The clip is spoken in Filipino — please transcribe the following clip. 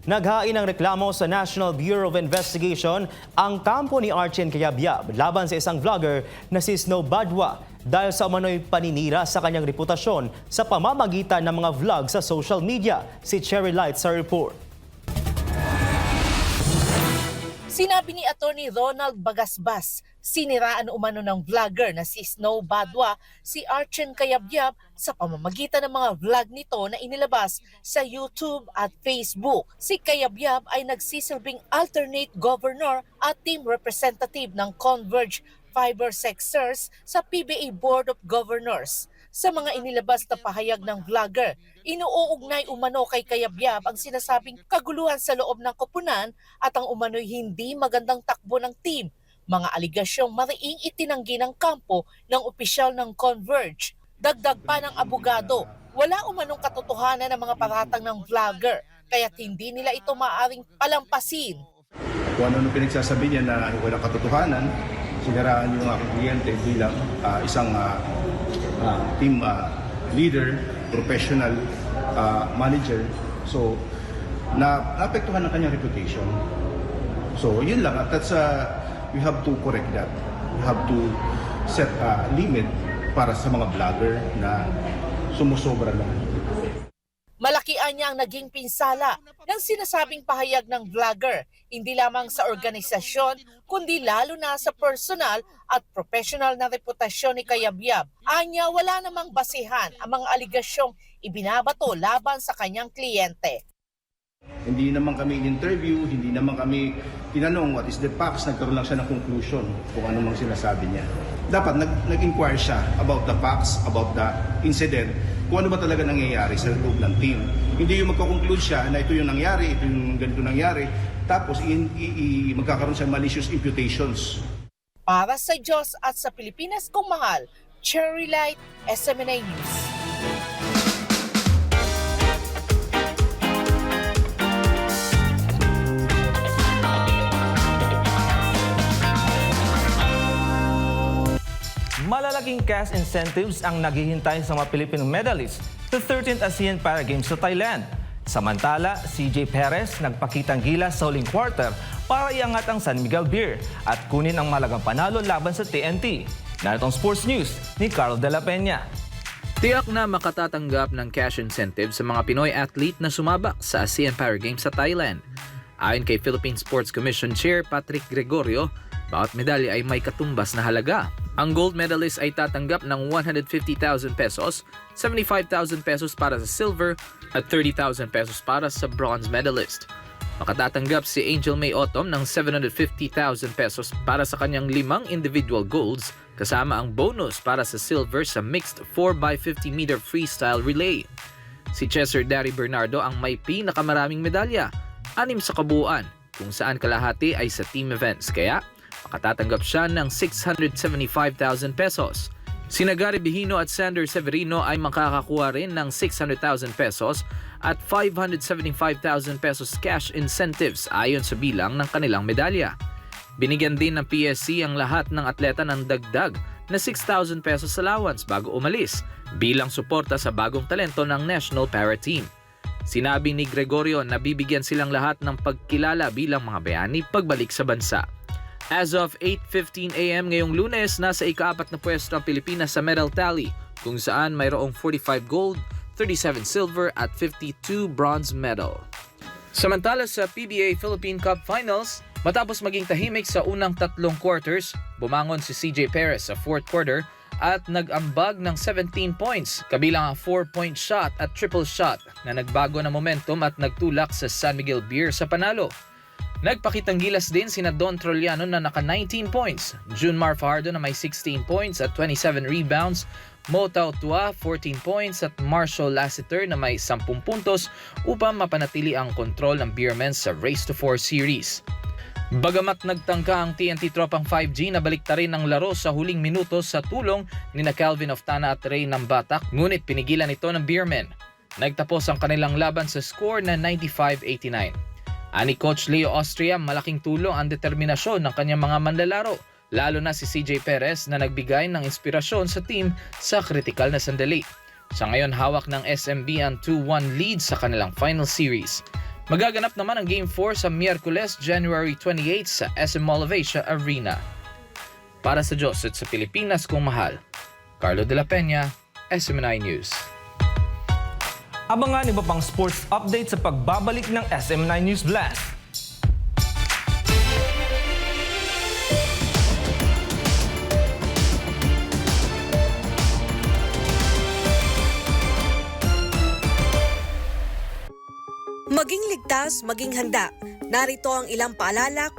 Naghain ng reklamo sa National Bureau of Investigation ang kampo ni Arjen Cayabyab laban sa isang vlogger na si Snow Badwa dahil sa umano'y paninira sa kanyang reputasyon sa pamamagitan ng mga vlog sa social media. Si Cherry Light sa report. Sinabi ni Attorney Ronald Bagasbas, siniraan umano ng vlogger na si Snow Badwa si Arjen Cayabyab sa pamamagitan ng mga vlog nito na inilabas sa YouTube at Facebook. Si Cayabyab ay nagsisilbing alternate governor at team representative ng Converge Fiber Sectors sa PBA Board of Governors. Sa mga inilabas na pahayag ng vlogger, inuugnay umano kay Cayabyab ang sinasabing kaguluhan sa loob ng koponan at ang umano'y hindi magandang takbo ng team. Mga aligasyong mariing itinanggi ng kampo ng opisyal ng Converge. Dagdag pa ng abogado, wala umanong katotohanan ng mga paratang ng vlogger, kaya't hindi nila ito maaaring palampasin. Kung ano pinagsasabi niya na walang katotohanan, sinaraan yung aking kliyente bilang isang team leader, professional manager. So, naapektuhan ang kanyang reputation. So, yun lang. At that's, we have to correct that. We have to set a limit para sa mga vlogger na sumusobra na. Malakian niya ang naging pinsala ng sinasabing pahayag ng vlogger, hindi lamang sa organisasyon, kundi lalo na sa personal at professional na reputasyon ni Cayabyab. Anya, wala namang basihan ang mga aligasyong ibinabato laban sa kanyang kliyente. Hindi naman kami in-interview, hindi naman kami tinanong what is the facts, nagkaroon lang siya ng conclusion kung ano mang sinasabi niya. Dapat nag-inquire siya about the facts, about the incident, kung ano ba talaga nangyayari sa loob ng team. Hindi yung magko-conclude siya na ito yung nangyari, ito yung ganito nangyari, tapos magkakaroon siya malicious imputations. Para sa Diyos at sa Pilipinas kong mahal, Cherry Light, SMNA News. Malalaking cash incentives ang naghihintay sa mga Philippine medalists sa 13th ASEAN Para Games sa Thailand. Samantala, CJ Perez nagpakitang gilas sa huling quarter para iangat ang San Miguel Beer at kunin ang malagang panalo laban sa TNT. Narito ang Sports News ni Carl De La Peña. Tiyak na makatatanggap ng cash incentive sa mga Pinoy athlete na sumabak sa ASEAN Para Games sa Thailand. Ayon kay Philippine Sports Commission Chair Patrick Gregorio, bawat medalya ay may katumbas na halaga. Ang gold medalist ay tatanggap ng 150,000 pesos, 75,000 pesos para sa silver at 30,000 pesos para sa bronze medalist. Makatatanggap si Angel May Autumn ng 750,000 pesos para sa kanyang 5 individual golds kasama ang bonus para sa silver sa mixed 4x50-meter freestyle relay. Si Cesar Dari Bernardo ang may pinakamaraming medalya, 6 sa kabuuan, kung saan kalahati ay sa team events, kaya makatatanggap siya ng 675,000 pesos. Sina Gary Bihino at Sander Severino ay makakakuha rin ng 600,000 pesos at 575,000 pesos cash incentives ayon sa bilang ng kanilang medalya. Binigyan din ng PSC ang lahat ng atleta ng dagdag na 6,000 pesos allowance bago umalis bilang suporta sa bagong talento ng National Para Team. Sinabi ni Gregorio na bibigyan silang lahat ng pagkilala bilang mga bayani pagbalik sa bansa. As of 8:15 a.m. ngayong Lunes, nasa ika-4 na pwesto ang Pilipinas sa medal tally kung saan mayroong 45 gold, 37 silver at 52 bronze medal. Samantala sa PBA Philippine Cup Finals, matapos maging tahimik sa unang 3 quarters, bumangon si CJ Perez sa 4th quarter at nag-ambag ng 17 points, kabilang ang 4-point shot at triple shot na nagbago ng momentum at nagtulak sa San Miguel Beer sa panalo. Nagpakitang gilas din sina Don Troliano na naka 19 points, Junmar Fajardo na may 16 points at 27 rebounds, Mo Tautua 14 points at Marshall Lassiter na may 10 puntos upang mapanatili ang kontrol ng Beermen sa Race to 4 series. Bagamat nagtangka ang TNT Tropang 5G na baliktarin ang laro sa huling minuto sa tulong ni na Calvin Oftana at Ray Nambatak, ngunit pinigilan ito ng Beermen. Nagtapos ang kanilang laban sa score na 95-89. Ani Coach Leo Austria, malaking tulong ang determinasyon ng kanyang mga manlalaro, lalo na si CJ Perez na nagbigay ng inspirasyon sa team sa kritikal na sandali. Sa ngayon, hawak ng SMB ang 2-1 lead sa kanilang final series. Magaganap naman ang Game 4 sa Miyerkules, January 28 sa SM Mall of Asia Arena. Para sa Diyos at sa Pilipinas kung mahal, Carlo de la Peña, SM9 News. Abangan iba pang sports update sa pagbabalik ng SM9 News Blast. Maging ligtas, maging handa. Narito ang ilang paalala kung